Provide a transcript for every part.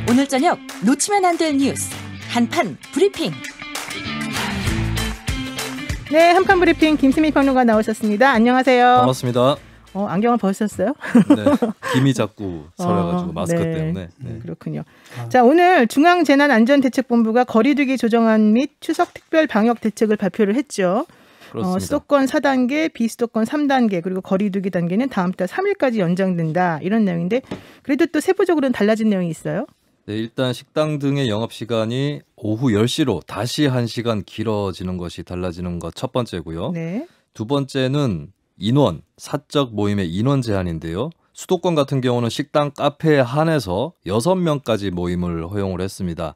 오늘 저녁 놓치면 안 될 뉴스 한판 브리핑. 네, 한판 브리핑 김수미 평론가 나오셨습니다. 안녕하세요. 반갑습니다. 안경을 벗으셨어요? 네, 김이 자꾸 서려가지고 마스크 네. 때문에. 네. 그렇군요. 자, 오늘 중앙재난안전대책본부가 거리두기 조정안 및 추석 특별 방역 대책을 발표를 했죠. 그렇습니다. 수도권 4단계, 비수도권 3단계, 그리고 거리두기 단계는 다음 달 3일까지 연장된다. 이런 내용인데 그래도 또 세부적으로는 달라진 내용이 있어요. 네, 일단 식당 등의 영업시간이 오후 10시로 다시 1시간 길어지는 것이 달라지는 것 첫 번째고요. 네. 두 번째는 인원, 사적 모임의 인원 제한인데요. 수도권 같은 경우는 식당, 카페에 한해서 6명까지 모임을 허용을 했습니다.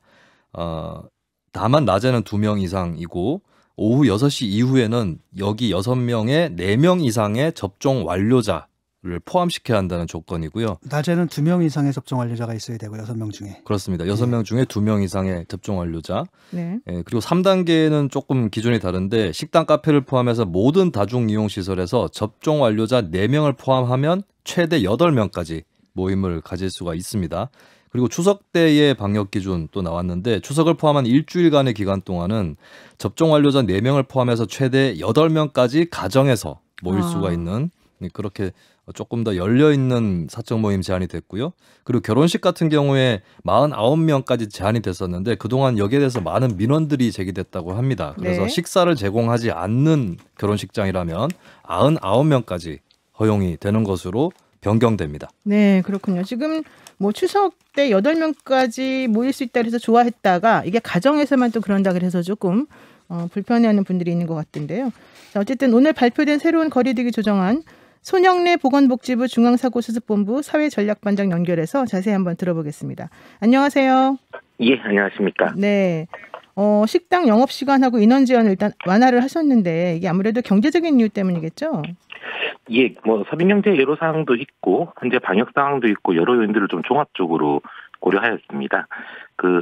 다만 낮에는 2명 이상이고 오후 6시 이후에는 여기 6명에 4명 이상의 접종 완료자를 포함시켜야 한다는 조건이고요. 낮에는 2명 이상의 접종 완료자가 있어야 되고 6명 중에. 그렇습니다. 6명 중에 2명 이상의 접종 완료자. 네. 그리고 3단계는 조금 기준이 다른데 식당, 카페를 포함해서 모든 다중이용시설에서 접종 완료자 4명을 포함하면 최대 8명까지 모임을 가질 수가 있습니다. 그리고 추석 때의 방역 기준 또 나왔는데 추석을 포함한 일주일간의 기간 동안은 접종 완료자 4명을 포함해서 최대 8명까지 가정에서 모일 수가 있는 그렇게 조금 더 열려있는 사적 모임 제한이 됐고요. 그리고 결혼식 같은 경우에 49명까지 제한이 됐었는데 그동안 여기에 대해서 많은 민원들이 제기됐다고 합니다. 그래서 네. 식사를 제공하지 않는 결혼식장이라면 99명까지 허용이 되는 것으로 변경됩니다. 네, 그렇군요. 지금 뭐 추석 때 8명까지 모일 수 있다 그래서 좋아했다가 이게 가정에서만 또 그런다 그래서 조금 불편해하는 분들이 있는 것 같은데요. 자, 어쨌든 오늘 발표된 새로운 거리두기 조정안 손영래 보건복지부 중앙사고수습본부 사회전략반장 연결해서 자세히 한번 들어보겠습니다. 안녕하세요. 예, 안녕하십니까. 네. 식당 영업시간하고 인원 제한을 일단 완화를 하셨는데 이게 아무래도 경제적인 이유 때문이겠죠? 예, 서민경제 예로 사항도 있고 현재 방역 상황도 있고 여러 요인들을 좀 종합적으로 고려하였습니다.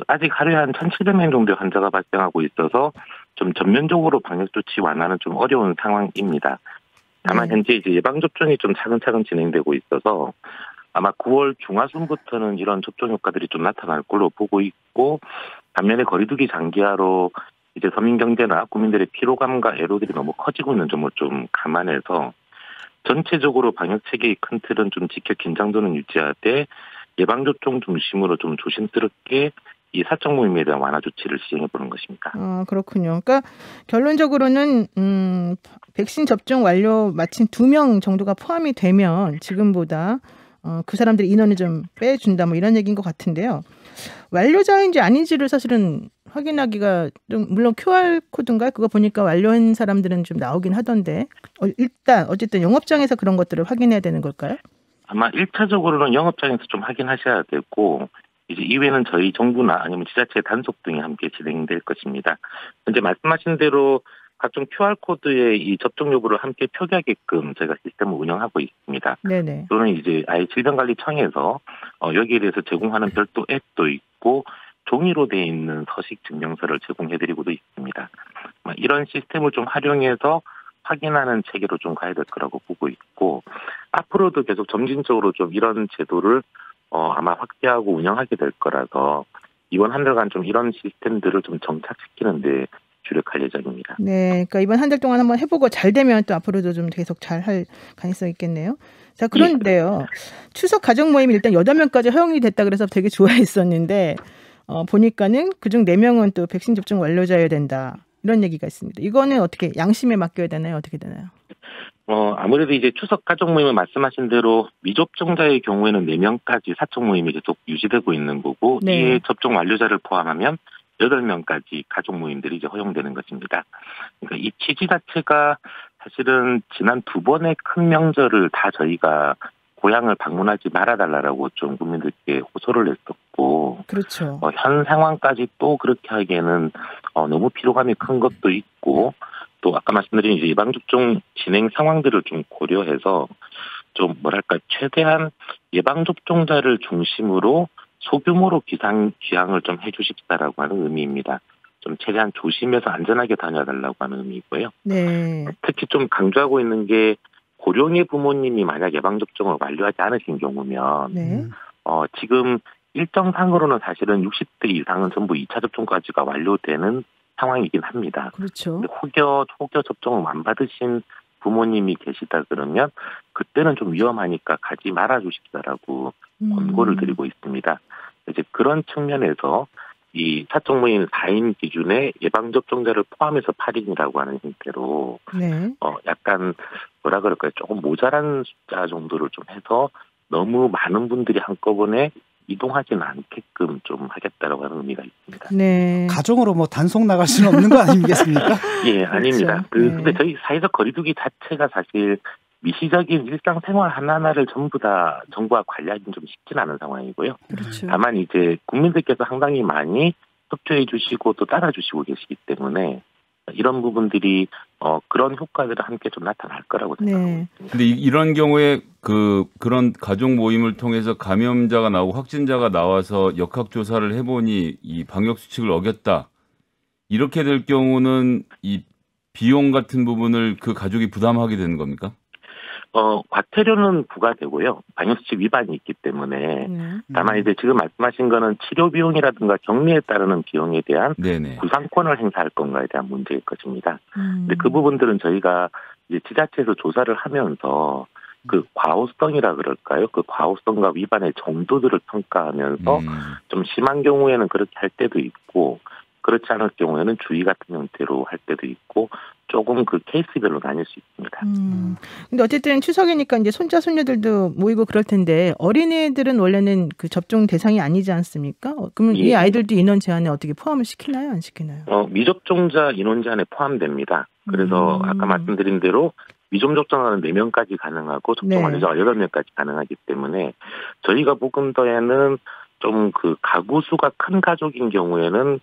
아직 하루에 한 1,700명 정도의 환자가 발생하고 있어서 좀 전면적으로 방역 조치 완화는 좀 어려운 상황입니다. 다만 현재 이제 예방 접종이 좀 차근차근 진행되고 있어서 아마 9월 중하순부터는 이런 접종 효과들이 좀 나타날 걸로 보고 있고 반면에 거리두기 장기화로 이제 서민 경제나 국민들의 피로감과 애로들이 너무 커지고 있는 점을 좀 감안해서 전체적으로 방역 체계의 큰 틀은 좀 지켜 긴장도는 유지하되 예방 접종 중심으로 좀 조심스럽게 이 사적 모임에 대한 완화 조치를 시행해 보는 것입니다. 그렇군요. 그러니까 결론적으로는 백신 접종 완료 마친 2명 정도가 포함이 되면 지금보다 그 사람들의 인원을 좀 빼준다 뭐 이런 얘기인 것 같은데요. 완료자인지 아닌지를 사실은 확인하기가 좀 물론 QR 코드인가요? 그거 보니까 완료한 사람들은 좀 나오긴 하던데 일단 어쨌든 영업장에서 그런 것들을 확인해야 되는 걸까요? 아마 1차적으로는 영업장에서 좀 확인하셔야 되고 이제 이외에는 저희 정부나 아니면 지자체 단속 등이 함께 진행될 것입니다. 현재 말씀하신 대로 각종 QR코드의 이 접종 여부를 함께 표기하게끔 저희가 시스템을 운영하고 있습니다. 네네. 또는 이제 아예 질병관리청에서 여기에 대해서 제공하는 별도 앱도 있고 종이로 되어 있는 서식 증명서를 제공해드리고도 있습니다. 이런 시스템을 좀 활용해서 확인하는 체계로 좀 가야 될 거라고 보고 있고 앞으로도 계속 점진적으로 좀 이런 제도를 아마 확대하고 운영하게 될 거라서 이번 한 달간 좀 이런 시스템들을 좀 정착시키는 데 주력할 예정입니다. 네, 그러니까 이번 한 달 동안 한번 해보고 잘 되면 또 앞으로도 좀 계속 잘 할 가능성이 있겠네요. 자, 그런데요. 추석 가족 모임이 일단 8명까지 허용이 됐다 그래서 되게 좋아했었는데 보니까는 그중 4명은 또 백신 접종 완료자여야 된다. 이런 얘기가 있습니다. 이거는 어떻게 양심에 맡겨야 되나요? 어떻게 되나요? 아무래도 이제 추석 가족 모임은 말씀하신 대로 미접종자의 경우에는 4명까지 사적 모임이 계속 유지되고 있는 거고 네. 이에 접종 완료자를 포함하면 8명까지 가족 모임들이 이제 허용되는 것입니다. 그러니까 이 취지 자체가 사실은 지난 2번의 큰 명절을 다 저희가 고향을 방문하지 말아달라고 좀 국민들께 호소를 했었고, 그렇죠. 현 상황까지 또 그렇게 하기에는 너무 피로감이 큰 것도 있고, 또 아까 말씀드린 이제 예방접종 진행 상황들을 좀 고려해서 좀 최대한 예방접종자를 중심으로 소규모로 귀향을 좀 해주십사라고 하는 의미입니다. 좀 최대한 조심해서 안전하게 다녀달라고 하는 의미고요. 네. 특히 좀 강조하고 있는 게 고령의 부모님이 만약 예방접종을 완료하지 않으신 경우면 네. 지금 일정상으로는 사실은 60대 이상은 전부 2차 접종까지가 완료되는 상황이긴 합니다. 그렇죠. 근데 혹여 접종을 안 받으신 부모님이 계시다 그러면 그때는 좀 위험하니까 가지 말아 주십사라고 권고를 드리고 있습니다. 이제 그런 측면에서 이 사적 모임 4인 기준에 예방접종자를 포함해서 8인이라고 하는 형태로 네. 약간 뭐라 그럴까요? 조금 모자란 숫자 정도를 좀 해서 너무 많은 분들이 한꺼번에 이동하지는 않게끔 좀 하겠다라고 하는 의미가 있습니다. 네. 가정으로 뭐 단속 나갈 수는 없는 거 아니겠습니까? 예, 아닙니다. 그렇죠. 근데 저희 사회적 거리두기 자체가 사실 미시적인 일상생활 하나하나를 전부 다 정부가 관리하기는 좀 쉽진 않은 상황이고요. 그렇죠. 다만 이제 국민들께서 상당히 많이 협조해 주시고 또 따라 주시고 계시기 때문에 이런 부분들이 그런 효과들을 함께 좀 나타날 거라고 생각하고 네. 있습니다. 근데 이런 경우에 그런 가족 모임을 통해서 감염자가 나오고 확진자가 나와서 역학조사를 해보니 이 방역 수칙을 어겼다. 이렇게 될 경우는 이 비용 같은 부분을 그 가족이 부담하게 되는 겁니까? 과태료는 부과되고요. 방역수칙 위반이 있기 때문에 네. 다만 이제 지금 말씀하신 거는 치료 비용이라든가 격리에 따르는 비용에 대한 네네. 구상권을 행사할 건가에 대한 문제일 것입니다. 근데 그 부분들은 저희가 이제 지자체에서 조사를 하면서 그 과호성이라 그럴까요? 그 과호성과 위반의 정도들을 평가하면서 좀 심한 경우에는 그렇게 할 때도 있고 그렇지 않을 경우에는 주의 같은 형태로 할 때도 있고 조금 그 케이스별로 나뉠 수 있습니다. 근데 어쨌든 추석이니까 이제 손자 손녀들도 모이고 그럴 텐데 어린이들은 원래는 그 접종 대상이 아니지 않습니까? 그러면 이 아이들도 인원 제한에 어떻게 포함을 시키나요, 안 시키나요? 미접종자 인원 제한에 포함됩니다. 그래서 아까 말씀드린 대로 미접종자는 4명까지 가능하고 접종 완료자가 8명까지 가능하기 때문에 저희가 보건도에는 좀 그 가구 수가 큰 가족인 경우에는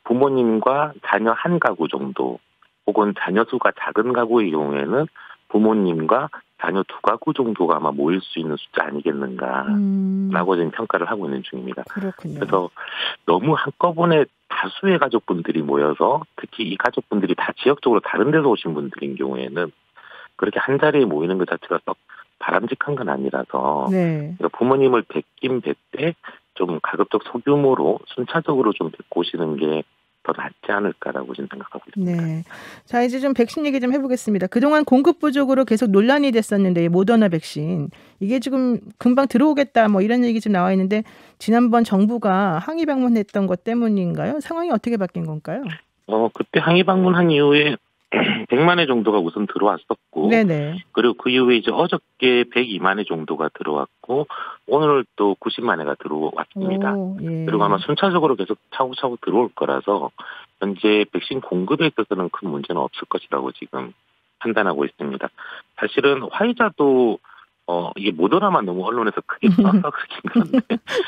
부모님과 자녀 한 가구 정도 혹은 자녀 수가 작은 가구의 경우에는 부모님과 자녀 2가구 정도가 아마 모일 수 있는 숫자 아니겠는가라고 지금 평가를 하고 있는 중입니다. 그렇군요. 그래서 너무 한꺼번에 다수의 가족분들이 모여서 특히 이 가족분들이 다 지역적으로 다른 데서 오신 분들인 경우에는 그렇게 한 자리에 모이는 것 자체가 썩 바람직한 건 아니라서 그러니까 부모님을 뵙긴 뵙되 좀 가급적 소규모로 순차적으로 좀 뵙고 오시는 게 더 낫지 않을까라고 지금 생각하고 있습니다. 네. 자, 이제 좀 백신 얘기 좀 해보겠습니다. 그동안 공급 부족으로 계속 논란이 됐었는데 모더나 백신 이게 지금 금방 들어오겠다 뭐 이런 얘기 좀 나와 있는데 지난번 정부가 항의 방문했던 것 때문인가요? 상황이 어떻게 바뀐 건가요? 그때 항의 방문한 이후에 100만 회 정도가 우선 들어왔었고, 네네. 그리고 그 이후에 이제 어저께 102만 회 정도가 들어왔고, 오늘 또 90만 회가 들어왔습니다. 그리고 아마 순차적으로 계속 차곡차곡 들어올 거라서 현재 백신 공급에 있어서는 큰 문제는 없을 것이라고 지금 판단하고 있습니다. 사실은 화이자도 이게 모더나만 너무 언론에서 크게 써서 그렇긴 그런데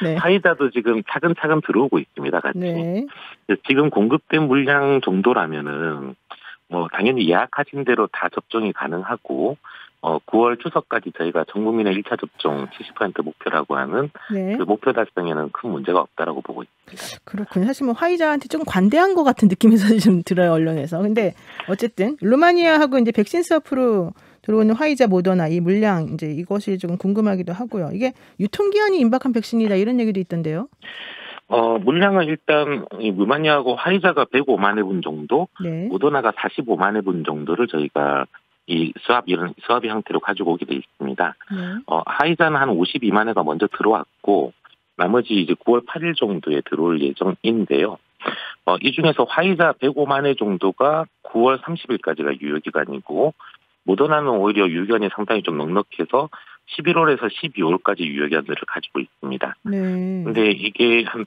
네. 화이자도 지금 차근차근 들어오고 있습니다. 같이. 네. 지금 공급된 물량 정도라면은 당연히 예약하신 대로 다 접종이 가능하고 9월 추석까지 저희가 전 국민의 1차 접종 70% 목표라고 하는 그 목표 달성에는 큰 문제가 없다라고 보고 있습니다. 그렇군요. 사실 뭐 화이자한테 조금 관대한 것 같은 느낌이 좀 들어요, 언론에서. 근데 어쨌든 루마니아하고 이제 백신 스와프로 들어오는 화이자 모더나 이 물량 이제 이것이 조금 궁금하기도 하고요. 이게 유통기한이 임박한 백신이다 이런 얘기도 있던데요. 물량은 일단 루마니아하고 화이자가 105만 회분 정도, 모더나가 45만 회분 정도를 저희가 이 스왑이 형태로 가지고 오게 돼 있습니다. 화이자는 한 52만 회가 먼저 들어왔고 나머지 이제 9월 8일 정도에 들어올 예정인데요. 이 중에서 화이자 105만 회 정도가 9월 30일까지가 유효기간이고 모더나는 오히려 유효기간이 상당히 좀 넉넉해서 11월에서 12월까지 유효기간들을 가지고 있습니다. 근데 이게 한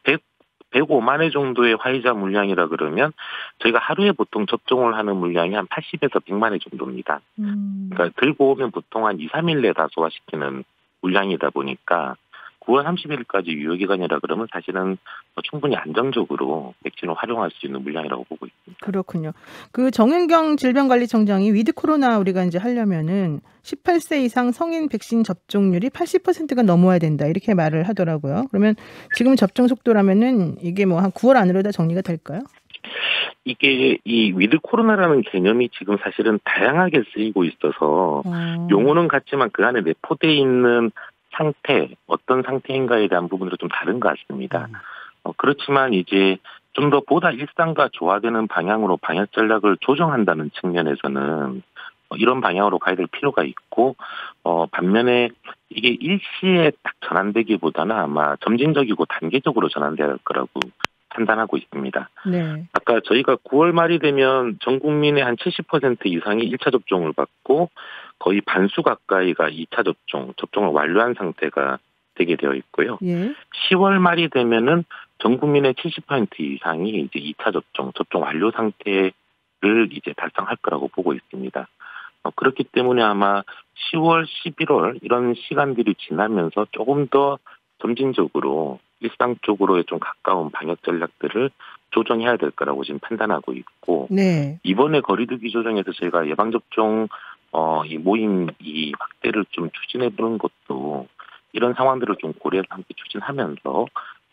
105만 회 정도의 화이자 물량이라 그러면 저희가 하루에 보통 접종을 하는 물량이 한 80에서 100만 회 정도입니다. 그러니까 들고 오면 보통 한 2, 3일 내에 다 소화시키는 물량이다 보니까 9월 30일까지 유효기간이라 그러면 사실은 충분히 안정적으로 백신을 활용할 수 있는 물량이라고 보고 있습니다. 그렇군요. 그 정은경 질병관리청장이 위드 코로나 우리가 이제 하려면은 18세 이상 성인 백신 접종률이 80%가 넘어야 된다 이렇게 말을 하더라고요. 그러면 지금 접종 속도라면은 이게 뭐 한 9월 안으로 다 정리가 될까요? 이게 이 위드 코로나라는 개념이 지금 사실은 다양하게 쓰이고 있어서 용어는 같지만 그 안에 내포되어 있는 상태, 어떤 상태인가에 대한 부분으로 좀 다른 것 같습니다. 그렇지만 이제 좀 더 보다 일상과 조화되는 방향으로 방역 전략을 조정한다는 측면에서는 이런 방향으로 가야 될 필요가 있고, 반면에 이게 일시에 딱 전환되기보다는 아마 점진적이고 단계적으로 전환돼야 할 거라고 판단하고 있습니다. 네. 아까 저희가 9월 말이 되면 전 국민의 한 70% 이상이 1차 접종을 받고 거의 반수 가까이가 2차 접종을 완료한 상태가 되게 되어 있고요. 예. 10월 말이 되면은 전 국민의 70% 이상이 이제 2차 접종 완료 상태를 이제 달성할 거라고 보고 있습니다. 그렇기 때문에 아마 10월, 11월 이런 시간들이 지나면서 조금 더 점진적으로 일상 쪽으로의 좀 가까운 방역 전략들을 조정해야 될 거라고 지금 판단하고 있고, 네. 이번에 거리두기 조정에서 저희가 예방접종 이 모임 이 확대를 좀 추진해 보는 것도 이런 상황들을 좀 고려해서 함께 추진하면서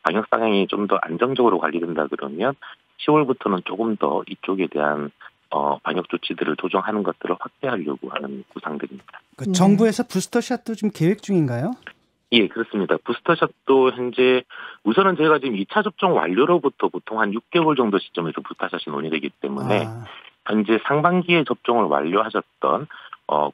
방역 상황이 좀 더 안정적으로 관리된다 그러면 10월부터는 조금 더 이쪽에 대한 방역 조치들을 조정하는 것들을 확대하려고 하는 구상들입니다. 그 정부에서 부스터샷도 좀 계획 중인가요? 예, 그렇습니다. 부스터샷도 현재 우선은 저희가 지금 2차 접종 완료로부터 보통 한 6개월 정도 시점에서 부스터샷이 논의되기 때문에 현재 상반기에 접종을 완료하셨던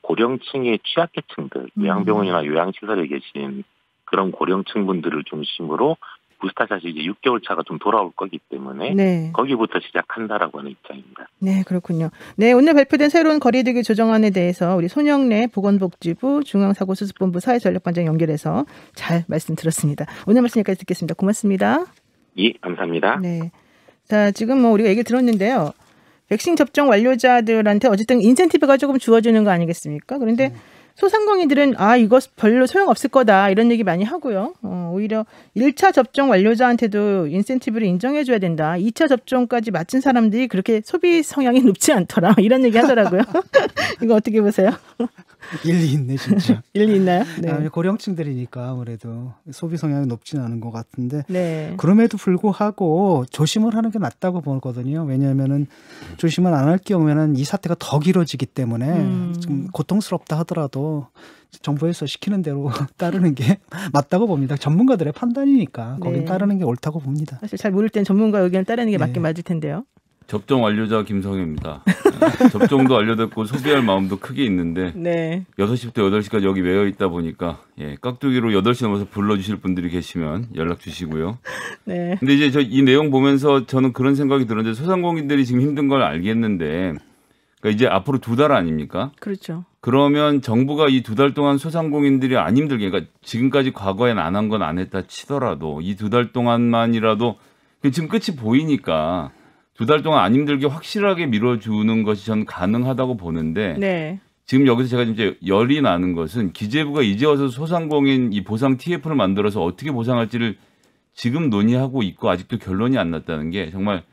고령층의 취약계층들, 요양병원이나 요양시설에 계신 그런 고령층 분들을 중심으로 부스터샷이 이제 6개월 차가 좀 돌아올 거기 때문에 네. 거기부터 시작한다라고 하는 입장입니다. 네, 그렇군요. 네, 오늘 발표된 새로운 거리두기 조정안에 대해서 우리 손영래 보건복지부 중앙사고수습본부 사회전략반장 연결해서 잘 말씀 들었습니다. 오늘 말씀 여기까지 듣겠습니다. 고맙습니다. 예, 감사합니다. 네. 자, 지금 우리가 얘기 들었는데요. 백신 접종 완료자들한테 어쨌든 인센티브가 조금 주어지는 거 아니겠습니까? 그런데 소상공인들은 이거 별로 소용없을 거다 이런 얘기 많이 하고요. 오히려 1차 접종 완료자한테도 인센티브를 인정해줘야 된다. 2차 접종까지 마친 사람들이 그렇게 소비 성향이 높지 않더라. 이런 얘기 하더라고요. 이거 어떻게 보세요? 일리 있네 진짜. 일리 있나요? 네. 고령층들이니까 아무래도 소비 성향이 높지는 않은 것 같은데 네. 그럼에도 불구하고 조심을 하는 게 낫다고 보거든요. 왜냐하면은 조심을 안 할 경우에는 이 사태가 더 길어지기 때문에 좀 고통스럽다 하더라도 정부에서 시키는 대로 따르는 게 맞다고 봅니다. 전문가들의 판단이니까 거긴 따르는 게 옳다고 봅니다. 사실 잘 모를 땐 전문가 의견을 따르는 게 맞긴 맞을 텐데요. 접종 완료자 김성현입니다. 접종도 완료됐고 소비할 마음도 크게 있는데 네. 6시부터 8시까지 여기 외워 있다 보니까 깍두기로 8시 넘어서 불러주실 분들이 계시면 연락 주시고요. 네. 근데 이제 이 내용 보면서 저는 그런 생각이 들었는데 소상공인들이 지금 힘든 걸 알겠는데 그러니까 이제 앞으로 2달 아닙니까? 그렇죠. 그러면 정부가 이 2달 동안 소상공인들이 안 힘들게 그러니까 지금까지 과거엔 안 한 건 안 했다 치더라도 이 2달 동안만이라도 지금 끝이 보이니까 2달 동안 안 힘들게 확실하게 밀어주는 것이 전 가능하다고 보는데 네. 지금 여기서 제가 이제 열이 나는 것은 기재부가 이제 와서 소상공인 이 보상 TF를 만들어서 어떻게 보상할지를 지금 논의하고 있고 아직도 결론이 안 났다는 게 정말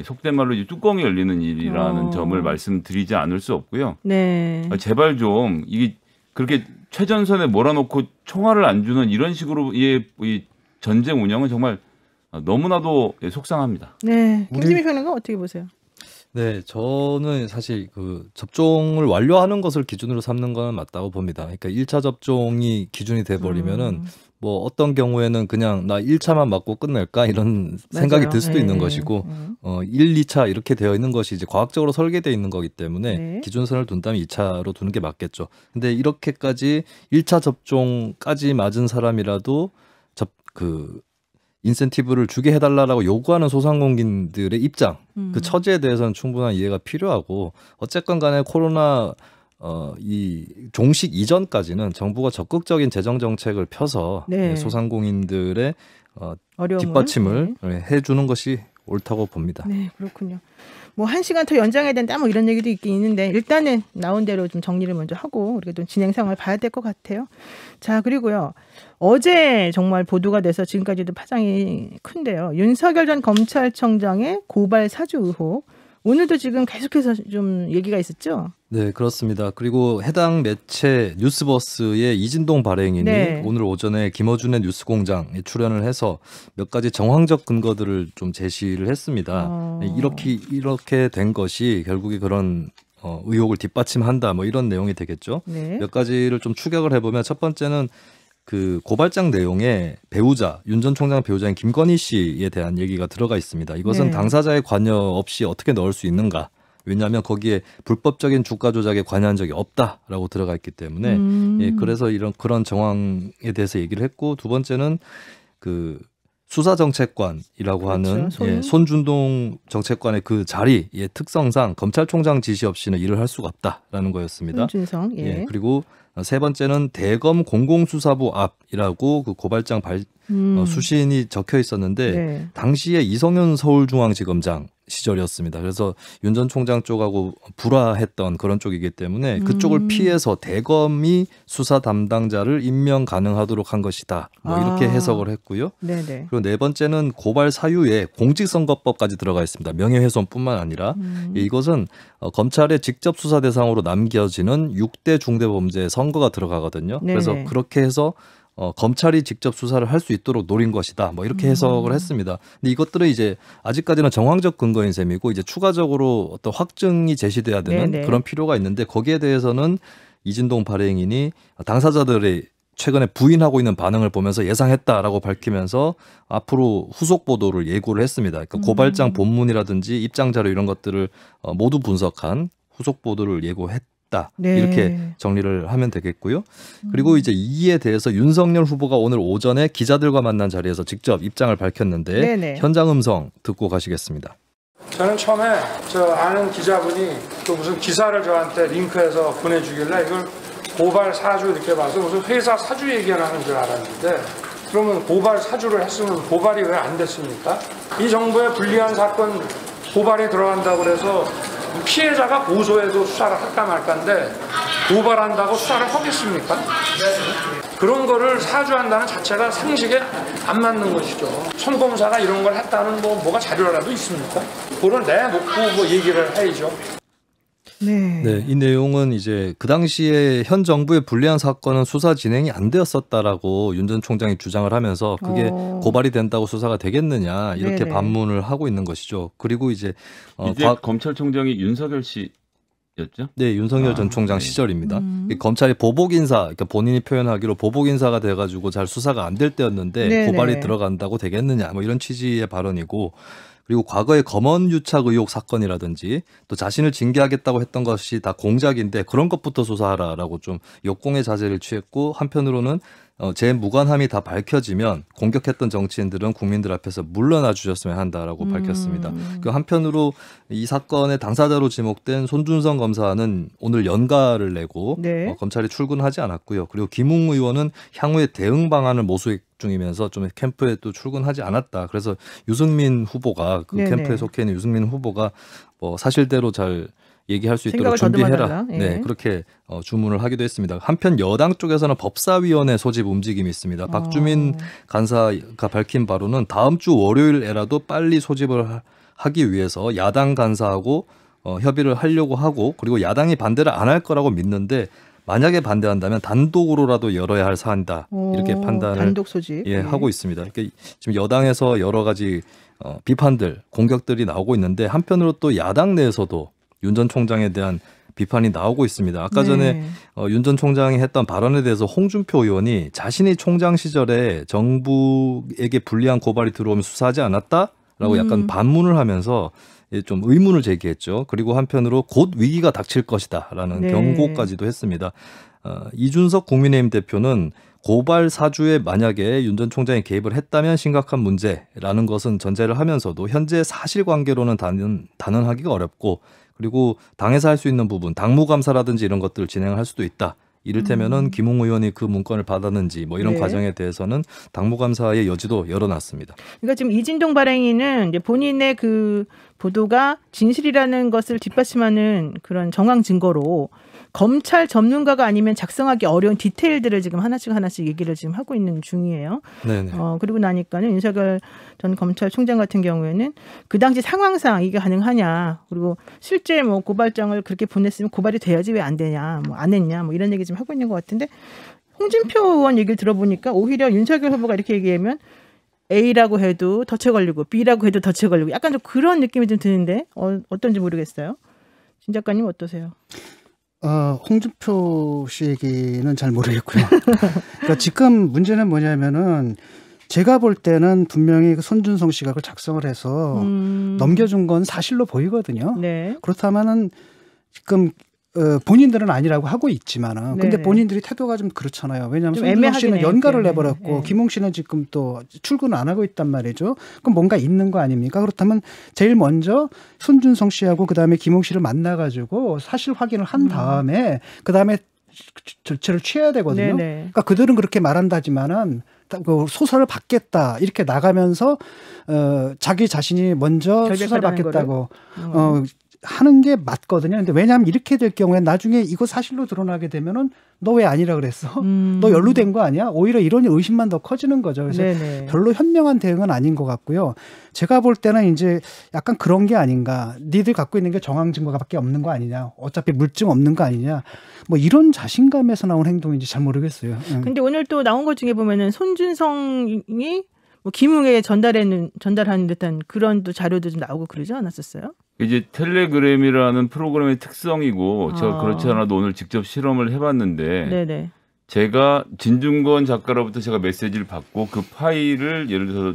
속된 말로 이제 뚜껑이 열리는 일이라는 점을 말씀드리지 않을 수 없고요. 네. 제발 좀 이게 그렇게 최전선에 몰아놓고 총알을 안 주는 이런 식으로 이 전쟁 운영은 정말 너무나도 속상합니다. 네. 김지미 평론가 어떻게 보세요? 네, 저는 사실 그 접종을 완료하는 것을 기준으로 삼는 건 맞다고 봅니다. 그러니까 1차 접종이 기준이 돼 버리면은 뭐 어떤 경우에는 그냥 나 1차만 맞고 끝낼까 이런 생각이 들 수도 있는 것이고 1, 2차 이렇게 되어 있는 것이 이제 과학적으로 설계되어 있는 거기 때문에 기준선을 둔다면 2차로 두는 게 맞겠죠. 근데 이렇게까지 1차 접종까지 맞은 사람이라도 인센티브를 주게 해달라고 요구하는 소상공인들의 입장, 그 처지에 대해서는 충분한 이해가 필요하고 어쨌건 간에 코로나 이 종식 이전까지는 정부가 적극적인 재정 정책을 펴서 소상공인들의 뒷받침을 해주는 것이 옳다고 봅니다. 네, 그렇군요. 뭐 1시간 더 연장해야 된다 뭐 이런 얘기도 있긴 있는데 일단은 나온 대로 좀 정리를 먼저 하고 우리가 좀 진행 상황을 봐야 될 것 같아요. 자, 그리고요. 어제 정말 보도가 돼서 지금까지도 파장이 큰데요. 윤석열 전 검찰청장의 고발 사주 의혹. 오늘도 지금 계속해서 좀 얘기가 있었죠? 네, 그렇습니다. 그리고 해당 매체 뉴스버스의 이진동 발행인이 오늘 오전에 김어준의 뉴스공장에 출연을 해서 몇 가지 정황적 근거들을 좀 제시를 했습니다. 이렇게 된 것이 결국에 그런 의혹을 뒷받침한다 뭐 이런 내용이 되겠죠. 몇 가지를 좀 추격을 해보면 첫 번째는 그 고발장 내용에 배우자, 윤 전 총장 배우자인 김건희 씨에 대한 얘기가 들어가 있습니다. 이것은 네. 당사자의 관여 없이 어떻게 넣을 수 있는가? 왜냐하면 거기에 불법적인 주가 조작에 관여한 적이 없다라고 들어가 있기 때문에 예, 그래서 그런 정황에 대해서 얘기를 했고, 두 번째는 그 수사정책관이라고 하는 그렇죠. 손준동 정책관의 그 자리의 특성상 검찰총장 지시 없이는 일을 할 수가 없다라는 거였습니다. 손준성. 예. 그리고 세 번째는 대검 공공수사부 앞이라고 그 고발장 수신이 적혀 있었는데 네. 당시에 이성윤 서울중앙지검장 시절이었습니다. 그래서 윤 전 총장 쪽하고 불화했던 그런 쪽이기 때문에 그쪽을 피해서 대검이 수사 담당자를 임명 가능하도록 한 것이다. 뭐 이렇게 해석을 했고요. 네네. 그리고 네 번째는 고발 사유에 공직선거법까지 들어가 있습니다. 명예훼손뿐만 아니라 이것은 검찰의 직접 수사 대상으로 남겨지는 6대 중대범죄 선거가 들어가거든요. 네네. 그래서 그렇게 해서 검찰이 직접 수사를 할 수 있도록 노린 것이다. 뭐 이렇게 해석을 했습니다. 근데 이것들은 이제 아직까지는 정황적 근거인 셈이고 이제 추가적으로 어떤 확증이 제시돼야 되는 네네. 그런 필요가 있는데 거기에 대해서는 이진동 발행인이 당사자들의 최근에 부인하고 있는 반응을 보면서 예상했다라고 밝히면서 앞으로 후속 보도를 예고를 했습니다. 그러니까 고발장 본문이라든지 입장 자료 이런 것들을 모두 분석한 후속 보도를 예고했다. 네. 이렇게 정리를 하면 되겠고요. 그리고 이제 이에 대해서 윤석열 후보가 오늘 오전에 기자들과 만난 자리에서 직접 입장을 밝혔는데 네네. 현장 음성 듣고 가시겠습니다. 저는 처음에 저 아는 기자분이 또 무슨 기사를 저한테 링크해서 보내주길래 이걸 고발 사주 이렇게 봐서 무슨 회사 사주 얘기하는 줄 알았는데, 그러면 고발 사주를 했으면 고발이 왜 안 됐습니까? 이 정부의 불리한 사건 고발이 들어간다고 그래서 피해자가 고소해도 수사를 할까 말까인데 고발한다고 수사를 하겠습니까? 그런 거를 사주한다는 자체가 상식에 안 맞는 것이죠. 손검사가 이런 걸 했다는 뭐가 자료라도 있습니까? 그걸 내놓고 뭐 얘기를 해야죠. 네, 이 내용은 이제 그 당시에 현 정부의 불리한 사건은 수사 진행이 안 되었었다라고 윤 전 총장이 주장을 하면서 그게 고발이 된다고 수사가 되겠느냐 이렇게 네네. 반문을 하고 있는 것이죠. 그리고 이제 검찰총장이 윤석열 씨였죠? 네, 윤석열 전 총장 네. 시절입니다. 검찰이 보복 인사, 그러니까 본인이 표현하기로 보복 인사가 돼가지고 잘 수사가 안 될 때였는데 네네. 고발이 들어간다고 되겠느냐, 뭐 이런 취지의 발언이고. 그리고 과거의 검언 유착 의혹 사건이라든지 또 자신을 징계하겠다고 했던 것이 다 공작인데 그런 것부터 수사하라라고 좀 역공의 자세를 취했고, 한편으로는 제 무관함이 다 밝혀지면 공격했던 정치인들은 국민들 앞에서 물러나 주셨으면 한다라고 밝혔습니다. 그 한편으로 이 사건의 당사자로 지목된 손준성 검사는 오늘 연가를 내고 네. 검찰에 출근하지 않았고요. 그리고 김웅 의원은 향후에 대응 방안을 모색 중이면서 좀 캠프에 또 출근하지 않았다. 그래서 유승민 후보가 그 네네. 캠프에 속해 있는 유승민 후보가 뭐 사실대로 잘 얘기할 수 있도록 생각을 준비해라. 더듬어달라. 예. 네, 그렇게 주문을 하기도 했습니다. 한편 여당 쪽에서는 법사위원회 소집 움직임이 있습니다. 박주민 간사가 밝힌 바로는 다음 주 월요일에라도 빨리 소집을 하기 위해서 야당 간사하고 협의를 하려고 하고, 그리고 야당이 반대를 안 할 거라고 믿는데 만약에 반대한다면 단독으로라도 열어야 할 사안이다. 이렇게 판단을 단독 소집. 하고 있습니다. 그러니까 지금 여당에서 여러 가지 비판들, 공격들이 나오고 있는데 한편으로 또 야당 내에서도 윤 전 총장에 대한 비판이 나오고 있습니다. 아까 전에 윤 전 총장이 했던 발언에 대해서 홍준표 의원이 자신이 총장 시절에 정부에게 불리한 고발이 들어오면 수사하지 않았다라고 약간 반문을 하면서 좀 의문을 제기했죠. 그리고 한편으로 곧 위기가 닥칠 것이다라는 네. 경고까지도 했습니다. 이준석 국민의힘 대표는 고발 사주에 만약에 윤 전 총장이 개입을 했다면 심각한 문제라는 것은 전제를 하면서도 현재 사실관계로는 단언하기가 어렵고, 그리고 당에서 할 수 있는 부분, 당무감사라든지 이런 것들을 진행할 수도 있다. 이를테면은 김웅 의원이 그 문건을 받았는지 뭐 이런 네. 과정에 대해서는 당무감사의 여지도 열어놨습니다. 그러니까 지금 이진동 발행인은 이제 본인의 그 보도가 진실이라는 것을 뒷받침하는 그런 정황 증거로 검찰 전문가가 아니면 작성하기 어려운 디테일들을 지금 하나씩 얘기를 지금 하고 있는 중이에요. 네네. 그리고 나니까는 윤석열 전 검찰총장 같은 경우에는 그 당시 상황상 이게 가능하냐, 그리고 실제 뭐 고발장을 그렇게 보냈으면 고발이 돼야지 왜 안 되냐, 뭐 안 했냐, 뭐 이런 얘기 좀 하고 있는 것 같은데, 홍준표 의원 얘기를 들어보니까 오히려 윤석열 후보가 이렇게 얘기하면 A라고 해도 덫에 걸리고 B라고 해도 덫에 걸리고 약간 좀 그런 느낌이 좀 드는데 어떤지 모르겠어요. 진 작가님 어떠세요? 홍준표 씨 얘기는 잘 모르겠고요. 그러니까 지금 문제는 뭐냐면은 제가 볼 때는 분명히 그 손준성 씨가 그걸 작성을 해서 넘겨준 건 사실로 보이거든요. 네. 그렇다면은 지금 본인들은 아니라고 하고 있지만은 근데 네네. 본인들이 태도가 좀 그렇잖아요. 왜냐하면 좀 손준성 씨는 애매하긴 해요. 연가를 네. 내버렸고 네. 김웅 씨는 지금 또 출근을 안 하고 있단 말이죠. 그럼 뭔가 있는 거 아닙니까? 그렇다면 제일 먼저 손준성 씨하고 그다음에 김웅 씨를 만나가지고 사실 확인을 한 다음에 그다음에 절차를 취해야 되거든요. 네네. 그러니까 그들은 그렇게 말한다지만은 그 소설을 받겠다 이렇게 나가면서 자기 자신이 먼저 수사를 결백하다는 받겠다고 하는 게 맞거든요. 근데 왜냐하면 이렇게 될 경우에 나중에 이거 사실로 드러나게 되면은 너 왜 아니라 그랬어? 너 연루된 거 아니야? 오히려 이런 의심만 더 커지는 거죠. 그래서 네네. 별로 현명한 대응은 아닌 것 같고요. 제가 볼 때는 이제 약간 그런 게 아닌가. 니들 갖고 있는 게 정황 증거가밖에 없는 거 아니냐. 어차피 물증 없는 거 아니냐. 뭐 이런 자신감에서 나온 행동인지 잘 모르겠어요. 근데 오늘 또 나온 것 중에 보면은 손준성이 뭐 김웅에 전달하는 듯한 그런 또 자료도 좀 나오고 그러지 않았었어요? 이제 텔레그램이라는 프로그램의 특성이고 제가 아. 그렇지 않아도 오늘 직접 실험을 해봤는데 네네. 제가 진중권 작가로부터 제가 메시지를 받고 그 파일을 예를 들어서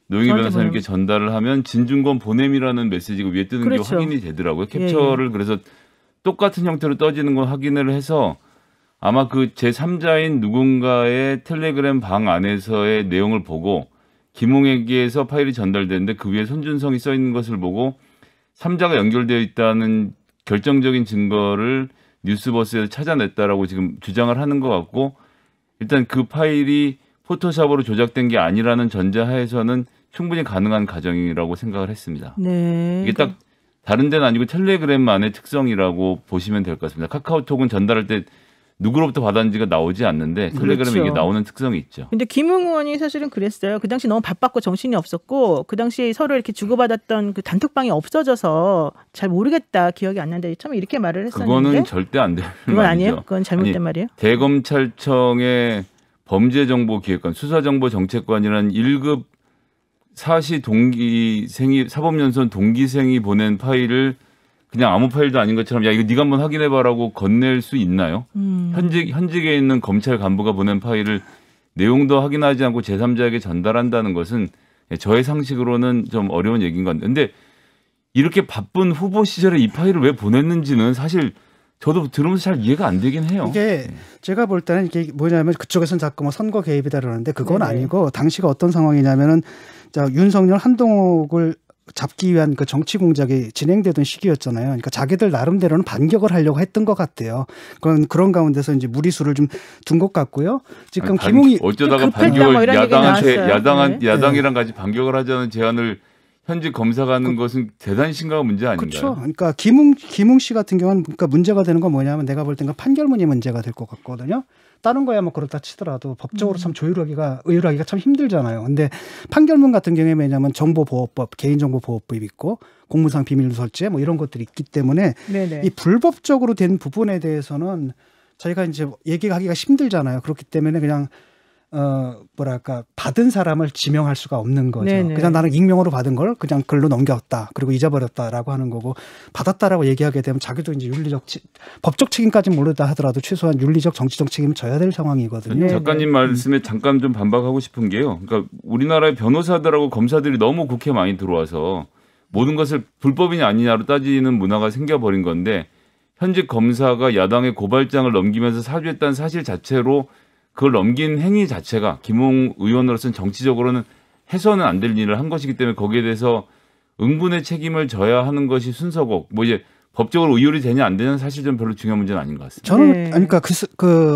노영희 저한테 변호사님께 보내면. 전달을 하면 진중권 보냄이라는 메시지가 위에 뜨는 그렇죠. 게 확인이 되더라고요. 예, 캡처를 그래서 똑같은 형태로 떠지는 걸 확인을 해서 아마 그 제3자인 누군가의 텔레그램 방 안에서의 내용을 보고 김웅에게서 파일이 전달됐는데 그 위에 손준성이 써 있는 것을 보고 3자가 연결되어 있다는 결정적인 증거를 뉴스버스에서 찾아냈다라고 지금 주장을 하는 것 같고 일단 그 파일이 포토샵으로 조작된 게 아니라는 전제하에서는 충분히 가능한 가정이라고 생각을 했습니다. 네. 이게 딱 다른 데는 아니고 텔레그램만의 특성이라고 보시면 될 것 같습니다. 카카오톡은 전달할 때 누구로부터 받았는지가 나오지 않는데 텔레그램에 그렇죠. 이게 나오는 특성이 있죠. 근데 김웅 의원이 사실은 그랬어요. 그 당시 너무 바빴고 정신이 없었고 그 당시 서로 이렇게 주고받았던 그 단톡방이 없어져서 잘 모르겠다 기억이 안 난다. 처음에 이렇게 말을 했었는데 그거는 절대 안 되는 그건 말이죠. 아니에요? 그건 잘못된 아니, 말이에요? 대검찰청의 범죄정보기획관, 수사정보정책관이라는 1급 사시 동기생이 사법연수원 동기생이 보낸 파일을 그냥 아무 파일도 아닌 것처럼 야 이거 네가 한번 확인해봐라고 건넬 수 있나요? 현직에 있는 검찰 간부가 보낸 파일을 내용도 확인하지 않고 제3자에게 전달한다는 것은 저의 상식으로는 좀 어려운 얘기인 건데 근데 이렇게 바쁜 후보 시절에 이 파일을 왜 보냈는지는 사실 저도 들으면서 잘 이해가 안 되긴 해요. 이게 제가 볼 때는 이게 뭐냐면 그쪽에서는 자꾸 뭐 선거 개입이다 그러는데 그건 네네. 아니고 당시가 어떤 상황이냐면은 윤석열 한동욱을 잡기 위한 그 정치 공작이 진행되던 시기였잖아요. 그러니까 자기들 나름대로는 반격을 하려고 했던 것 같아요. 그런 가운데서 이제 무리수를 좀 둔 것 같고요. 지금 김웅이 어쩌다가 급했다 반격을 뭐 이런 얘기 나왔어요. 네. 야당이랑 같이 반격을 하자는 제안을 현직 검사가 하는 것은 대단히 심각한 문제 아닌가요? 그렇죠. 그러니까 김웅 씨 같은 경우는 그러니까 문제가 되는 건 뭐냐면 내가 볼 때는 판결문이 문제가 될 것 같거든요. 다른 거야 뭐 그렇다 치더라도 법적으로 참 의율하기가 참 힘들잖아요. 근데 판결문 같은 경우에 왜냐하면 정보보호법, 개인정보보호법이 있고 공무상 비밀누설죄 뭐 이런 것들이 있기 때문에 네네. 이 불법적으로 된 부분에 대해서는 저희가 이제 얘기하기가 힘들잖아요. 그렇기 때문에 그냥 뭐랄까 받은 사람을 지명할 수가 없는 거죠. 네네. 그냥 나는 익명으로 받은 걸 그냥 글로 넘겼다. 그리고 잊어버렸다라고 하는 거고 받았다라고 얘기하게 되면 자기도 이제 법적 책임까지는 모르다 하더라도 최소한 윤리적 정치적 책임을 져야 될 상황이거든요. 작가님 말씀에 잠깐 좀 반박하고 싶은 게요. 그러니까 우리나라의 변호사들하고 검사들이 너무 국회에 많이 들어와서 모든 것을 불법이냐 아니냐로 따지는 문화가 생겨버린 건데 현직 검사가 야당의 고발장을 넘기면서 사주했다는 사실 자체로 그걸 넘긴 행위 자체가 김웅 의원으로서는 정치적으로는 해서는 안 될 일을 한 것이기 때문에 거기에 대해서 응분의 책임을 져야 하는 것이 순서고 뭐 이제 법적으로 의율이 되냐 안 되냐는 사실 좀 별로 중요한 문제는 아닌 것 같습니다. 저는 네. 그러니까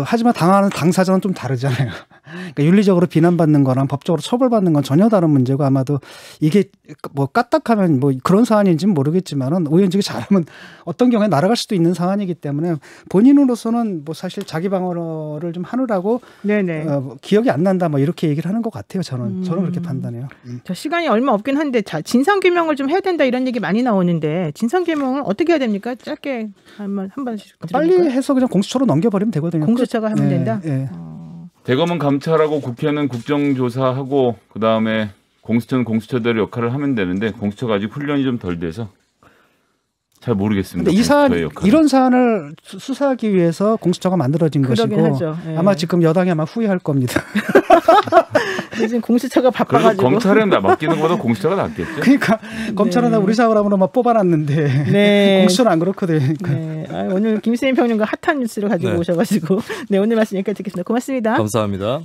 하지만 당하는 당사자는 좀 다르잖아요. 그러니까 윤리적으로 비난받는 거랑 법적으로 처벌받는 건 전혀 다른 문제고 아마도 이게 뭐 까딱하면 뭐 그런 사안인지는 모르겠지만은 오연직이 잘하면 어떤 경우에 날아갈 수도 있는 사안이기 때문에 본인으로서는 뭐 사실 자기 방어를 좀 하느라고 네네. 기억이 안 난다 뭐 이렇게 얘기를 하는 것 같아요. 저는 그렇게 판단해요. 자, 시간이 얼마 없긴 한데 진상규명을 좀 해야 된다 이런 얘기 많이 나오는데 진상규명을 어떻게 해야 됩니까? 짧게 한 번씩 빨리 드려볼까요? 해서 그냥 공수처로 넘겨버리면 되거든요. 공수처가 하면 된다? 예. 대검은 감찰하고 국회는 국정조사하고 그다음에 공수처는 공수처대로 역할을 하면 되는데 공수처가 아직 훈련이 좀 덜 돼서 잘 모르겠습니다. 근데 이 사안, 공수처의 역할은. 이런 사안을 수사하기 위해서 공수처가 만들어진 그러긴 것이고 하죠. 예. 아마 지금 여당이 아마 후회할 겁니다. 지금 공수처가 그래도 바빠가지고. 검찰에 맡기는 것보다 공수처가 낫겠죠. 그러니까 검찰은 우리 사람으로 막 뽑아놨는데 네. 공수처는 안 그렇거든요. 네. 오늘 김수인 평론가 핫한 뉴스를 가지고 네. 오셔가지고 네 오늘 말씀 여기까지 듣겠습니다. 고맙습니다. 감사합니다.